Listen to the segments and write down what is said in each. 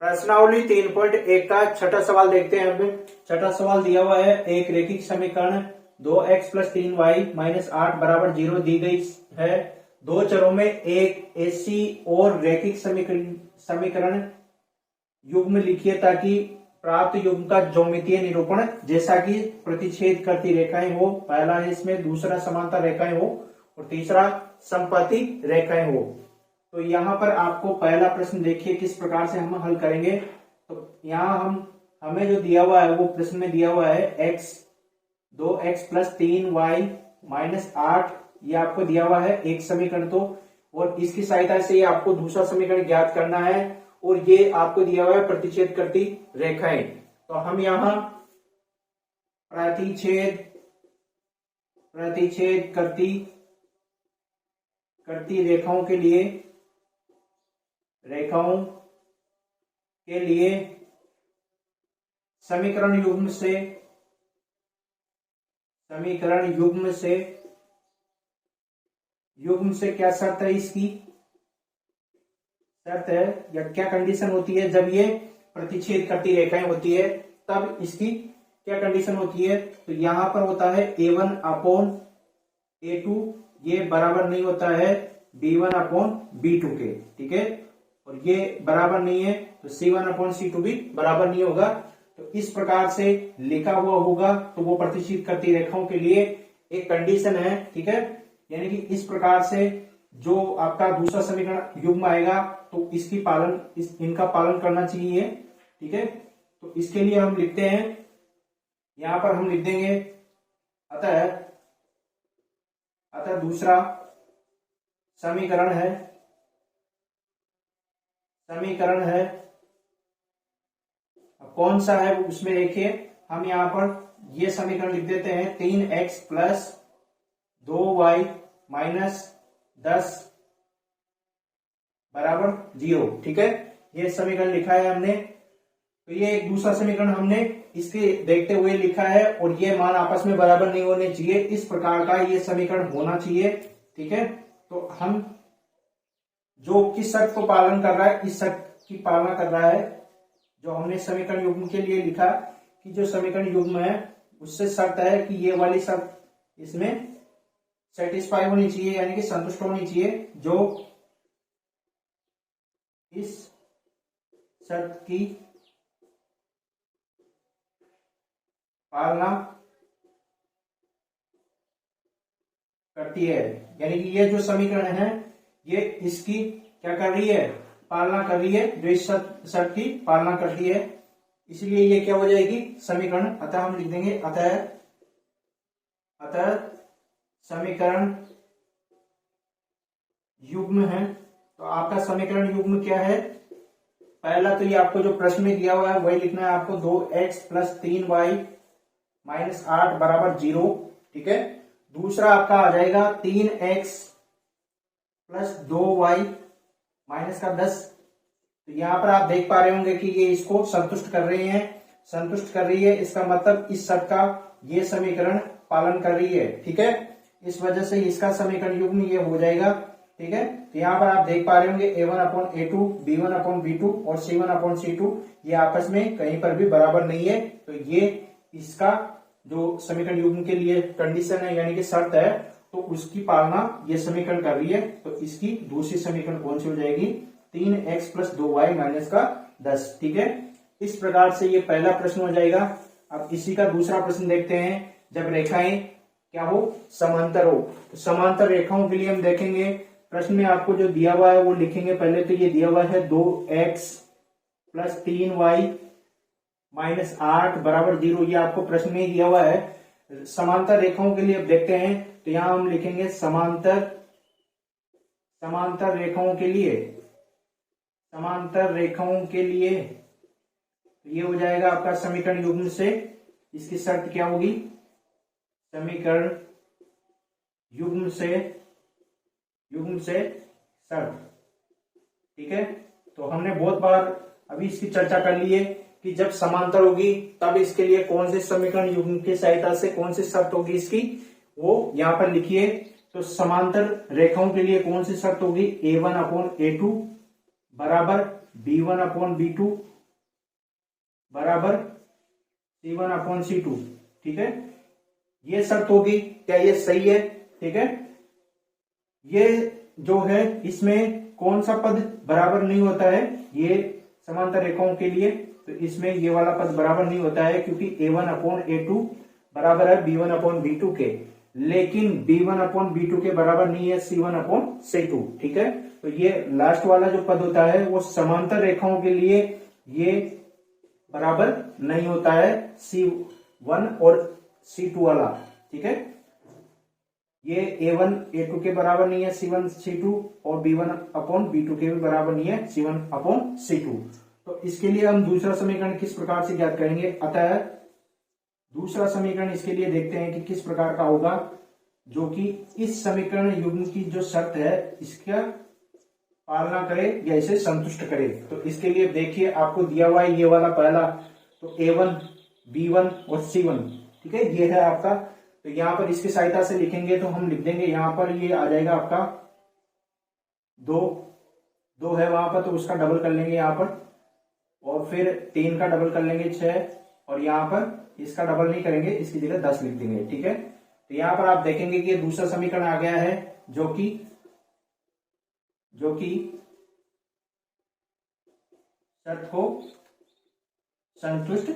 प्रश्नावली 3.1 का छठा सवाल देखते हैं। अब छठा सवाल दिया हुआ है, एक रेखिक समीकरण 2x प्लस 3y माइनस 8 बराबर 0 दी गई है। दो चरों में एक ऐसी और रेखिक समीकरण युग्म लिखिए ताकि प्राप्त युग्म का ज्यामितीय निरूपण जैसा कि प्रतिच्छेद करती रेखाएं हो। पहला है इसमें, दूसरा समांतर रेखाएं हो और तीसरा समपति रेखाएं हो। तो यहाँ पर आपको पहला प्रश्न देखिए किस प्रकार से हम हल करेंगे। तो यहाँ हमें जो दिया हुआ है वो प्रश्न में दिया हुआ है x 2x plus 3y minus 8, ये आपको दिया हुआ है एक समीकरण। तो और इसकी सहायता से आपको दूसरा समीकरण ज्ञात करना है और ये आपको दिया हुआ है प्रतिच्छेद करती रेखाएं। तो हम यहाँ प्रतिच्छेद करती रेखाओं के लिए समीकरण युग्म से क्या शर्त है, इसकी शर्त है या क्या कंडीशन होती है जब ये प्रतिच्छेद करती रेखाएं होती है तब इसकी क्या कंडीशन होती है। तो यहां पर होता है a1 अपॉन a2, ये बराबर नहीं होता है b1 अपॉन b2 के, ठीक है। और ये बराबर नहीं है तो c1 अपॉन c2 भी बराबर नहीं होगा। तो इस प्रकार से लिखा हुआ होगा तो वो प्रतिच्छेद करती रेखाओं के लिए एक कंडीशन है, ठीक है। यानी कि इस प्रकार से जो आपका दूसरा समीकरण युग्म आएगा तो इनका पालन करना चाहिए, ठीक है। तो इसके लिए हम लिखते हैं, यहां पर हम लिख देंगे अतः दूसरा समीकरण है कौन सा है उसमें देखिए, हम यहां पर ये समीकरण लिख देते हैं 3x प्लस 2y माइनस 10 बराबर 0, ठीक है। ये समीकरण लिखा है हमने। तो ये एक दूसरा समीकरण हमने इसके देखते हुए लिखा है और ये मान आपस में बराबर नहीं होने चाहिए, इस प्रकार का ये समीकरण होना चाहिए, ठीक है। तो हम जो किस शर्त को पालन कर रहा है, इस शर्त की पालना कर रहा है जो हमने समीकरण युग्म के लिए लिखा कि जो समीकरण युग्म है उससे शर्त है कि ये वाली शर्त इसमें सेटिस्फाई होनी चाहिए, यानी कि संतुष्ट होनी चाहिए, जो इस शर्त की पालना करती है। यानी कि ये जो समीकरण है ये इसकी क्या कर रही है, पालना कर रही है, जो इस शर्त की पालना करती है, इसलिए ये क्या हो जाएगी समीकरण। अतः हम लिख देंगे अतः समीकरण युग्म है। तो आपका समीकरण युग्म क्या है, पहला तो ये आपको जो प्रश्न में दिया हुआ है वही लिखना है आपको, 2x प्लस 3y माइनस 8 बराबर 0, ठीक है। दूसरा आपका आ जाएगा 3x प्लस 2y माइनस का 10। तो यहां पर आप देख पा रहे होंगे कि ये इसको संतुष्ट कर रही है, इसका मतलब इस शर्त का ये समीकरण पालन कर रही है, ठीक है। इस वजह से इसका समीकरण युग्म ये हो जाएगा, ठीक है। तो यहाँ पर आप देख पा रहे होंगे a1 upon a2, b1 upon b2 और c1 अपॉन c2 ये आपस में कहीं पर भी बराबर नहीं है। तो ये इसका जो समीकरण युग्म के लिए कंडीशन है यानी कि शर्त है, तो उसकी पालना ये समीकरण कर रही है। तो इसकी दूसरी समीकरण कौन सी हो जाएगी, 3x प्लस 2y माइनस का 10, ठीक है। इस प्रकार से ये पहला प्रश्न हो जाएगा। अब इसी का दूसरा प्रश्न देखते हैं, जब रेखाएं क्या हो, समांतर हो। तो समांतर रेखाओं के लिए हम देखेंगे, प्रश्न में आपको जो दिया हुआ है वो लिखेंगे। पहले तो ये दिया हुआ है 2x प्लस 3y माइनस 8 बराबर 0, ये आपको प्रश्न में दिया हुआ है। समांतर रेखाओं के लिए अब देखते हैं, तो यहां हम लिखेंगे समांतर रेखाओं के लिए ये हो जाएगा आपका समीकरण युग्म से, इसकी शर्त क्या होगी, समीकरण युग्म से शर्त, ठीक है। तो हमने बहुत बार अभी इसकी चर्चा कर ली है कि जब समांतर होगी तब इसके लिए कौन से समीकरण युग्म की सहायता से कौन सी शर्त होगी इसकी, वो यहां पर लिखिए। तो समांतर रेखाओं के लिए कौन सी शर्त होगी, a1 अपॉन a2 बराबर B1 अपॉन B2 बराबर C1 अपॉन C2। ठीक है, ये शर्त होगी, क्या ये सही है? ठीक है, ये जो है इसमें कौन सा पद बराबर नहीं होता है? ये समांतर रेखाओं के लिए तो इसमें ये वाला पद बराबर नहीं होता है, क्योंकि A1 अपॉन A2 बराबर है B1 अपॉन B2 के, लेकिन B1 अपॉन B2 के बराबर नहीं है C1 अपॉन C2। ठीक है, तो ये लास्ट वाला जो पद होता है वो समांतर रेखाओं के लिए ये बराबर नहीं होता है, C1 और C2 वाला। ठीक है, ये A1 A2 के बराबर नहीं है C1 C2, और B1 अपॉन B2 के भी बराबर नहीं है C1 अपॉन C2। तो इसके लिए हम दूसरा समीकरण किस प्रकार से ज्ञात करेंगे? अतः दूसरा समीकरण इसके लिए देखते हैं कि किस प्रकार का होगा, जो कि इस समीकरण युग्म की जो शर्त है इसका पालना करे या इसे संतुष्ट करे। तो इसके लिए देखिए, आपको दिया हुआ है ये वाला पहला, तो A1 B1 और C1। ठीक है, ये है आपका। तो यहां पर इसकी सहायता से लिखेंगे तो हम लिख देंगे, यहां पर ये आ जाएगा आपका 2 है वहां पर, तो उसका डबल कर लेंगे यहां पर, और फिर 3 का डबल कर लेंगे 6, और यहां पर इसका डबल नहीं करेंगे, इसकी जगह 10 लिख देंगे। ठीक है, तो यहां पर आप देखेंगे कि दूसरा समीकरण आ गया है जो कि शर्त को संतुष्ट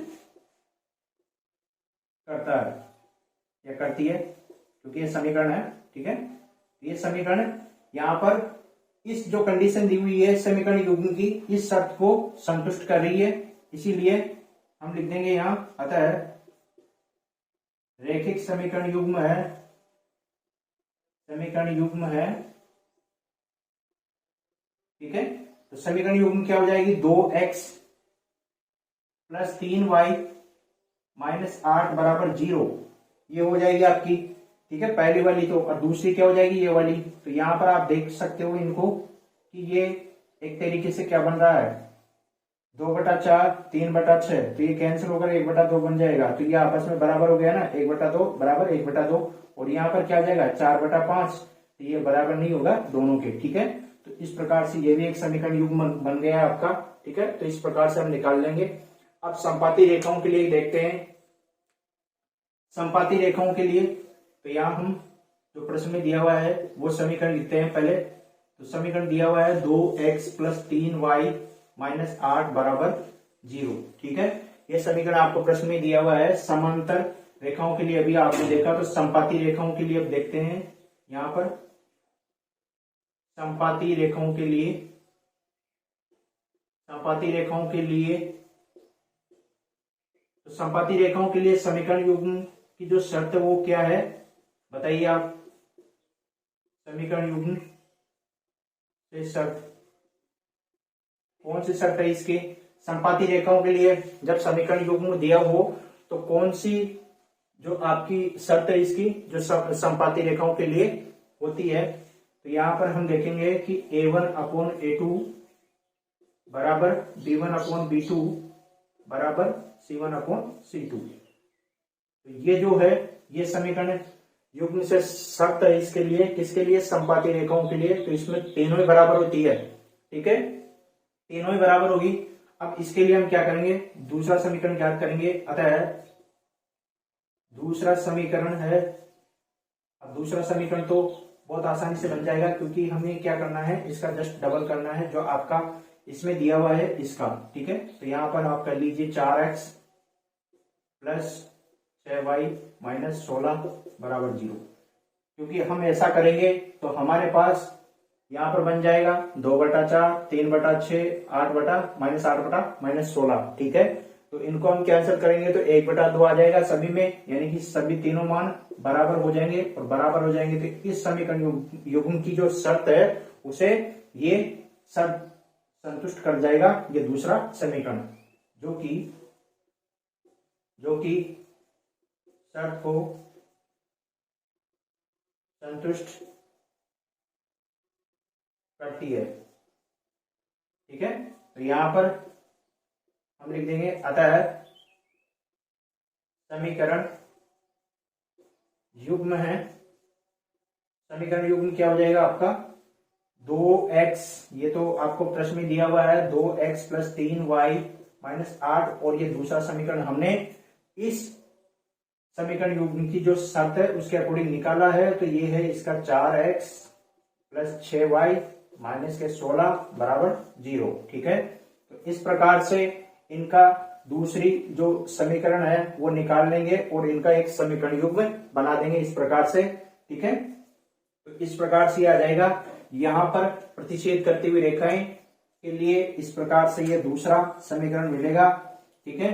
करता है या करती है, क्योंकि ये समीकरण है। ठीक है, ये समीकरण यहां पर इस जो कंडीशन दी हुई है समीकरण युग्म की, इस शर्त को संतुष्ट कर रही है, इसीलिए हम लिख देंगे यहां, अतः रैखिक समीकरण युग्म है। ठीक है, तो समीकरण युग्म क्या हो जाएगी? 2x प्लस 3y माइनस 8 बराबर 0, ये हो जाएगी आपकी। ठीक है, पहली वाली तो, और दूसरी क्या हो जाएगी? ये वाली। तो यहां पर आप देख सकते हो इनको कि ये एक तरीके से क्या बन रहा है, 2/4 3/6, तो ये कैंसिल होकर 1/2 बन जाएगा, तो ये आपस में बराबर हो गया ना, 1/2 बराबर 1/2, और यहाँ पर क्या आ जाएगा 4/5, तो ये बराबर नहीं होगा दोनों के। ठीक है, तो इस प्रकार से ये भी एक समीकरण युग्म बन गया है आपका। ठीक है, तो इस प्रकार से हम निकाल लेंगे। अब संपाती रेखाओं के लिए देखते हैं। संपाती रेखाओं के लिए तो यहाँ हम जो प्रश्न में दिया हुआ है वो समीकरण लिखते हैं पहले। तो समीकरण दिया हुआ है 2x प्लस 3y माइनस 8 बराबर 0। ठीक है, ये समीकरण आपको प्रश्न में दिया हुआ है। समांतर रेखाओं के लिए अभी आपने देखा, तो संपाती रेखाओं के लिए अब देखते हैं। यहां पर संपाती रेखाओं के लिए तो संपाती रेखाओं के लिए समीकरण युग्म की जो शर्त है वो क्या है, बताइए आप। समीकरण युग्म से शर्त कौन सी शर्त है इसके? संपाती रेखाओं के लिए जब समीकरण युग्म दिया हो तो कौन सी जो आपकी शर्त है इसकी, जो संपाती रेखाओं के लिए होती है? तो यहां पर हम देखेंगे कि A1 अपॉन A2 बराबर B1 अपॉन B2 बराबर C1 अपॉन C2। तो ये जो है ये समीकरण युग्म से शर्त है इसके लिए, किसके लिए? संपाती रेखाओं के लिए। तो इसमें तीनों ही बराबर होती है। ठीक है, तीनों ही बराबर होगी। अब इसके लिए हम क्या करेंगे? दूसरा समीकरण ज्ञात करेंगे। अतः दूसरा समीकरण है, अब दूसरा समीकरण तो बहुत आसानी से बन जाएगा, क्योंकि हमें क्या करना है, इसका जस्ट डबल करना है जो आपका इसमें दिया हुआ है इसका। ठीक है, तो यहां पर आप कर लीजिए 4x प्लस 6y माइनस 16 बराबर 0। क्योंकि हम ऐसा करेंगे तो हमारे पास यहां पर बन जाएगा 2/4 3/6 8/-8/-16। ठीक है, तो इनको हम कैंसिल करेंगे तो 1/2 आ जाएगा सभी में, यानी कि सभी तीनों मान बराबर हो जाएंगे, और बराबर हो जाएंगे तो इस समीकरण युग्म की जो शर्त है उसे ये शर्त संतुष्ट कर जाएगा, ये दूसरा समीकरण, जो कि शर्त को संतुष्ट करती है। ठीक है, तो यहां पर हम लिख देंगे अतः समीकरण युग्म है। समीकरण युग्म क्या हो जाएगा आपका? 2x, ये तो आपको प्रश्न में दिया हुआ है 2x प्लस 3y माइनस 8, और ये दूसरा समीकरण हमने इस समीकरण युग्म की जो शर्त है उसके अकॉर्डिंग निकाला है। तो ये है इसका 4x प्लस 6y माइनस के 16 बराबर 0। ठीक है, तो इस प्रकार से इनका दूसरी जो समीकरण है वो निकाल लेंगे और इनका एक समीकरण युग्म बना देंगे इस प्रकार से। ठीक है, तो इस प्रकार से आ जाएगा। यहां पर प्रतिच्छेद करती हुई रेखाएं के लिए इस प्रकार से ये दूसरा समीकरण मिलेगा। ठीक है,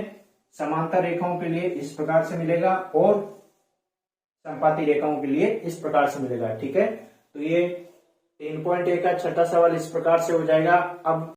समांतर रेखाओं के लिए इस प्रकार से मिलेगा और संपाती रेखाओं के लिए इस प्रकार से मिलेगा। ठीक है, तो ये 3.1 का छठा सवाल इस प्रकार से हो जाएगा। अब